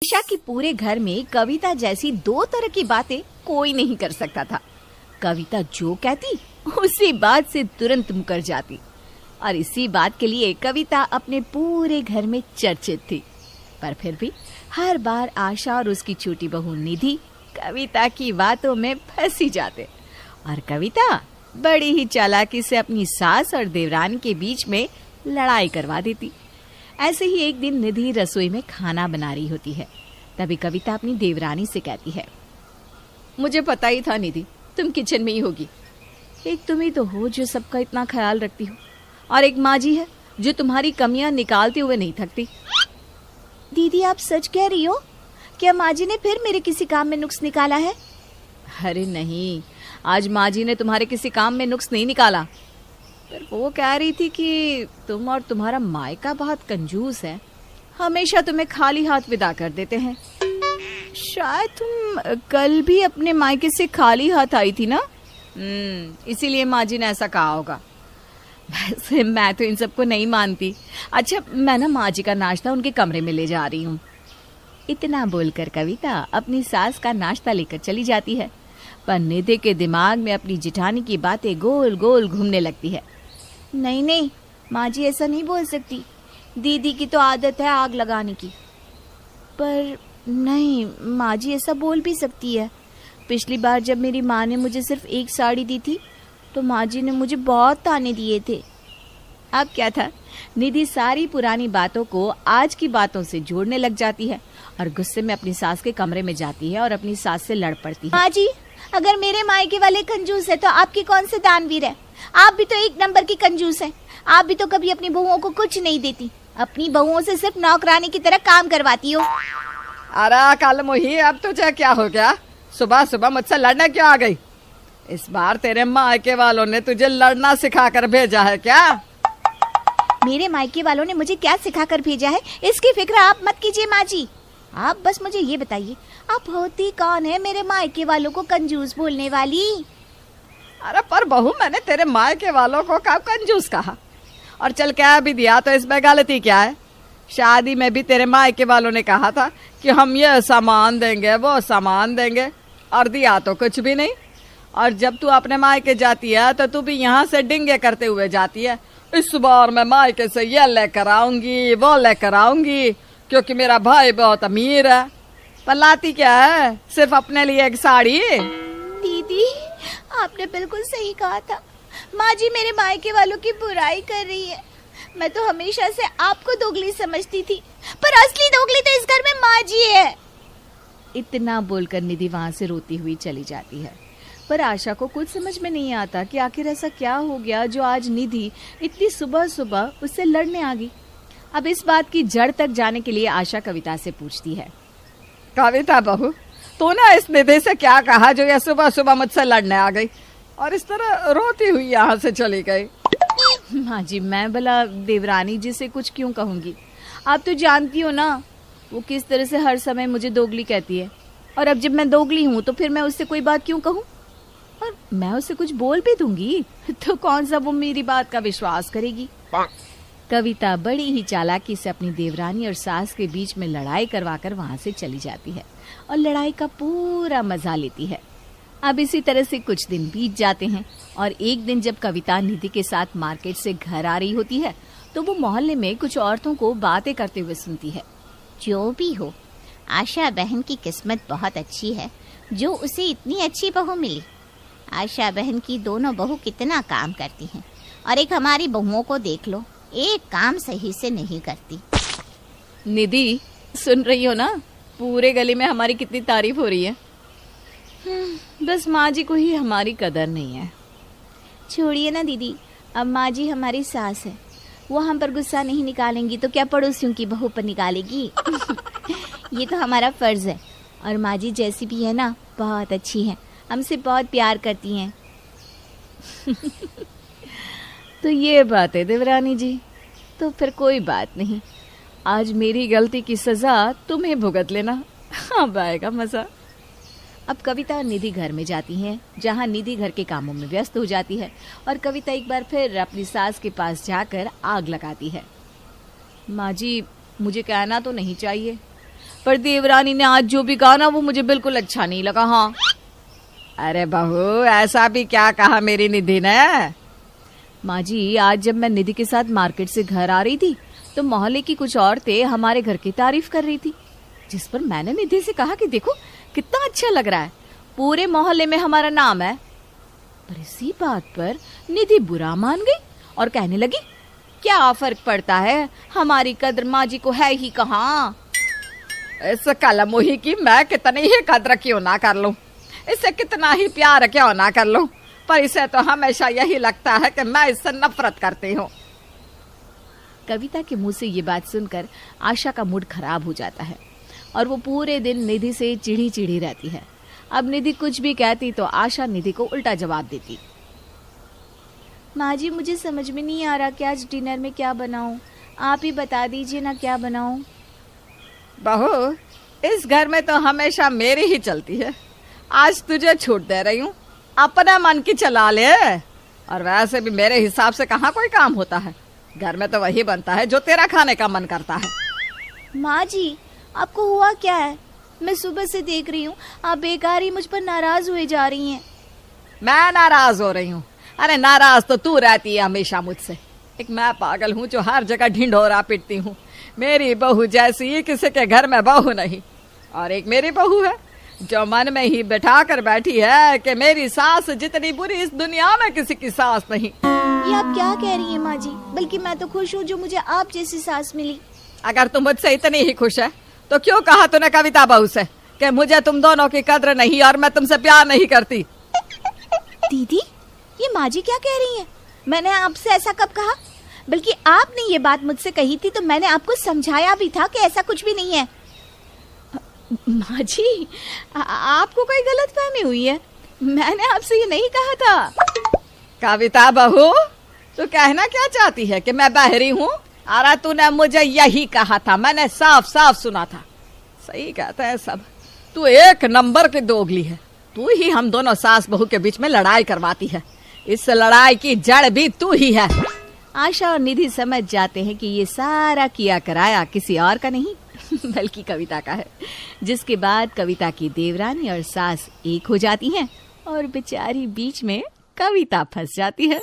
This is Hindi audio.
आशा की पूरे घर में कविता जैसी दो तरह की बातें कोई नहीं कर सकता था। कविता जो कहती उसी बात से तुरंत मुकर जाती और इसी बात के लिए कविता अपने पूरे घर में चर्चित थी। पर फिर भी हर बार आशा और उसकी छोटी बहू निधि कविता की बातों में फंस ही जाते और कविता बड़ी ही चालाकी से अपनी सास और देवरानी के बीच में लड़ाई करवा देती। ऐसे ही एक दिन निधि रसोई में खाना बना रही होती है। तभी कविता अपनी देवरानी से कहती है, मुझे पता ही था निधि तुम किचन में ही होगी। एक तुम ही तो हो जो सबका इतना ख्याल रखती हो और एक माँ जी है जो तुम्हारी कमियां निकालते हुए नहीं थकती। दीदी आप सच कह रही हो? क्या माँ जी ने फिर मेरे किसी काम में नुक्स निकाला है? अरे नहीं, आज माँ जी ने तुम्हारे किसी काम में नुक्स नहीं निकाला, पर वो कह रही थी कि तुम और तुम्हारा मायका बहुत कंजूस है, हमेशा तुम्हें खाली हाथ विदा कर देते हैं। शायद तुम कल भी अपने मायके से खाली हाथ आई थी ना, इसीलिए माँ जी ने ऐसा कहा होगा। वैसे मैं तो इन सबको नहीं मानती। अच्छा मैं ना माँ जी का नाश्ता उनके कमरे में ले जा रही हूँ। इतना बोलकर कविता अपनी सास का नाश्ता लेकर चली जाती है, पर निधि के दिमाग में अपनी जिठानी की बातें गोल गोल घूमने लगती है। नहीं नहीं, माँ जी ऐसा नहीं बोल सकती, दीदी की तो आदत है आग लगाने की। पर नहीं, माँ जी ऐसा बोल भी सकती है। पिछली बार जब मेरी माँ ने मुझे सिर्फ एक साड़ी दी थी तो माँ जी ने मुझे बहुत ताने दिए थे। अब क्या था, निधि सारी पुरानी बातों को आज की बातों से जोड़ने लग जाती है और गुस्से में अपनी सास के कमरे में जाती है और अपनी सास से लड़ पड़ती है। माँ जी, अगर मेरे मायके वाले कंजूस है तो आपकी कौन से दानवीर है? आप भी तो एक नंबर की कंजूस है। आप भी तो कभी अपनी बहुओं को कुछ नहीं देती, अपनी बहुओं से सिर्फ नौकरानी की तरह काम करवाती हो। अरे काल मोही, अब तुझे क्या हो गया? सुबह सुबह मुझसे लड़ने क्यों आ गई? इस बार तेरे मायके वालों ने तुझे लड़ना सिखा कर भेजा है क्या? मेरे मायके वालों ने मुझे क्या सिखा कर भेजा है इसकी फिक्र आप मत कीजिए माँ जी। आप बस मुझे ये बताइए, आप होती कौन है मेरे मायके वालों को कंजूस बोलने वाली? अरे पर बहू, मैंने तेरे मायके वालों को कब कंजूस कहा? और चल क्या भी दिया तो इसमें गलती क्या है? शादी में भी तेरे मायके वालों ने कहा था कि हम ये सामान देंगे वो सामान देंगे, और दिया तो कुछ भी नहीं। और जब तू अपने मायके जाती है तो तू भी यहाँ से डिंगे करते हुए जाती है, इस बार मैं मायके से ये लेकर आऊंगी वो लेकर आऊंगी क्योंकि मेरा भाई बहुत अमीर है। पर लाती क्या है? सिर्फ अपने लिए एक साड़ी। दीदी आपने बिल्कुल सही कहा था, माँ जी मेरे मायके वालों की बुराई कर रही है। मैं तो हमेशा से आपको दोगली समझती थी, पर असली दोगली तो इस घर में माँ जी है। इतना बोलकर निधि वहाँ से रोती हुई चली जाती है। पर आशा को कुछ समझ में नहीं आता कि आखिर ऐसा क्या हो गया जो आज निधि इतनी सुबह सुबह उससे लड़ने आ गई। अब इस बात की जड़ तक जाने के लिए आशा कविता से पूछती है, कविता बहू, तूने इस निधि से क्या कहा जो ये सुबह सुबह मुझसे लड़ने आ गई और इस तरह रोती हुई यहाँ से चली गई? माँ जी मैं भला देवरानी जी से कुछ क्यों कहूँगी? आप तो जानती हो ना वो किस तरह से हर समय मुझे दोगली कहती है, और अब जब मैं दोगली हूँ तो फिर मैं उससे कोई बात क्यों कहूँ? और मैं उससे कुछ बोल भी दूंगी तो कौन सा वो मेरी बात का विश्वास करेगी? कविता बड़ी ही चालाकी से अपनी देवरानी और सास के बीच में लड़ाई करवाकर वहाँ से चली जाती है और लड़ाई का पूरा मजा लेती है। अब इसी तरह से कुछ दिन बीत जाते हैं और एक दिन जब कविता निधि के साथ मार्केट से घर आ रही होती है तो वो मोहल्ले में कुछ औरतों को बातें करते हुए सुनती है। जो भी हो, आशा बहन की किस्मत बहुत अच्छी है जो उसे इतनी अच्छी बहू मिली। आशा बहन की दोनों बहू कितना काम करती हैं, और एक हमारी बहुओं को देख लो, एक काम सही से नहीं करती। निधि सुन रही हो ना, पूरे गली में हमारी कितनी तारीफ हो रही है। बस माँ जी को ही हमारी कदर नहीं है। छोड़िए ना दीदी, अब माँ जी हमारी सास है, वो हम पर गुस्सा नहीं निकालेंगी तो क्या पड़ोसियों की बहू पर निकालेगी? ये तो हमारा फर्ज है, और माँ जी जैसी भी है ना बहुत अच्छी है, हमसे बहुत प्यार करती हैं। तो ये बात है देवरानी जी, तो फिर कोई बात नहीं, आज मेरी गलती की सजा तुम्हें भुगत लेना, अब आएगा मजा। अब कविता और निधि घर में जाती हैं, जहाँ निधि घर के कामों में व्यस्त हो जाती है और कविता एक बार फिर अपनी सास के पास जाकर आग लगाती है। माँ जी मुझे कहना तो नहीं चाहिए, पर देवरानी ने आज जो भी कहा ना वो मुझे बिल्कुल अच्छा नहीं लगा। हाँ। अरे बहू, ऐसा भी क्या कहा मेरी निधि ने? माँ जी, आज जब मैं निधि के साथ मार्केट से घर आ रही थी तो मोहल्ले की कुछ औरतें हमारे घर की तारीफ कर रही थी, जिस पर मैंने निधि से कहा कि देखो कितना अच्छा लग रहा है, पूरे मोहल्ले में हमारा नाम है। पर इसी बात पर निधि बुरा मान गई और कहने लगी, क्या फर्क पड़ता है, हमारी कद्र माँ जी को है ही कहाँ। इस कलमुही की मैं कितनी ही कद्र क्यों ना कर लूं, इससे कितना ही प्यार क्यों ना कर लूं, पर इसे तो हमेशा यही लगता है कि मैं इससे नफरत करती हूँ। कविता के मुंह से ये बात सुनकर आशा का मूड खराब हो जाता है और वो पूरे दिन निधि से चिढ़ी चिढ़ी रहती है। अब निधि कुछ भी कहती तो आशा निधि को उल्टा जवाब देती। माँ जी, मुझे समझ में नहीं आ रहा कि आज डिनर में क्या बनाऊं, आप ही बता दीजिए ना क्या बनाऊं। बहू, इस घर में तो हमेशा मेरी ही चलती है, आज तुझे छूट दे रही हूँ, अपना मन की चला ले। और वैसे भी मेरे हिसाब से कहाँ कोई काम होता है, घर में तो वही बनता है जो तेरा खाने का मन करता है। माँ जी, आपको हुआ क्या है? मैं सुबह से देख रही हूँ आप बेकार ही मुझ पर नाराज हुए जा रही हैं। मैं नाराज हो रही हूँ? अरे नाराज तो तू रहती है हमेशा मुझसे। एक मैं पागल हूँ जो हर जगह ढिंढोरा पीटती हूँ, मेरी बहू जैसी किसी के घर में बहू नहीं। और एक मेरी बहू है जो मन में ही बैठा कर बैठी है कि मेरी सास जितनी बुरी इस दुनिया में किसी की सास नहीं। ये आप क्या कह रही हैं माँ जी? बल्कि मैं तो खुश हूँ जो मुझे आप जैसी सास मिली। अगर तुम मुझसे इतनी ही खुश है तो क्यों कहा तूने कविता बहू से कि मुझे तुम दोनों की कद्र नहीं और मैं तुमसे प्यार नहीं करती? दीदी, ये माँ जी क्या कह रही हैं? मैंने आपसे ऐसा कब कहा? बल्कि आपने ये बात मुझसे कही थी तो मैंने आपको समझाया भी था कि ऐसा कुछ भी नहीं है। माँ जी, आपको कोई गलतफहमी हुई है, मैंने आपसे ये नहीं कहा था। कविता बहू, तू कहना क्या चाहती है कि मैं बहरी हूँ? अरे तूने मुझे यही कहा था, मैंने साफ साफ सुना था। सही कहते हैं सब, तू एक नंबर की दोगली है, तू ही हम दोनों सास बहू के बीच में लड़ाई करवाती है, इस लड़ाई की जड़ भी तू ही है। आशा और निधि समझ जाते हैं कि ये सारा किया कराया किसी और का नहीं बल्कि कविता का है, जिसके बाद कविता की देवरानी और सास एक हो जाती हैं और बेचारी बीच में कविता फंस जाती है।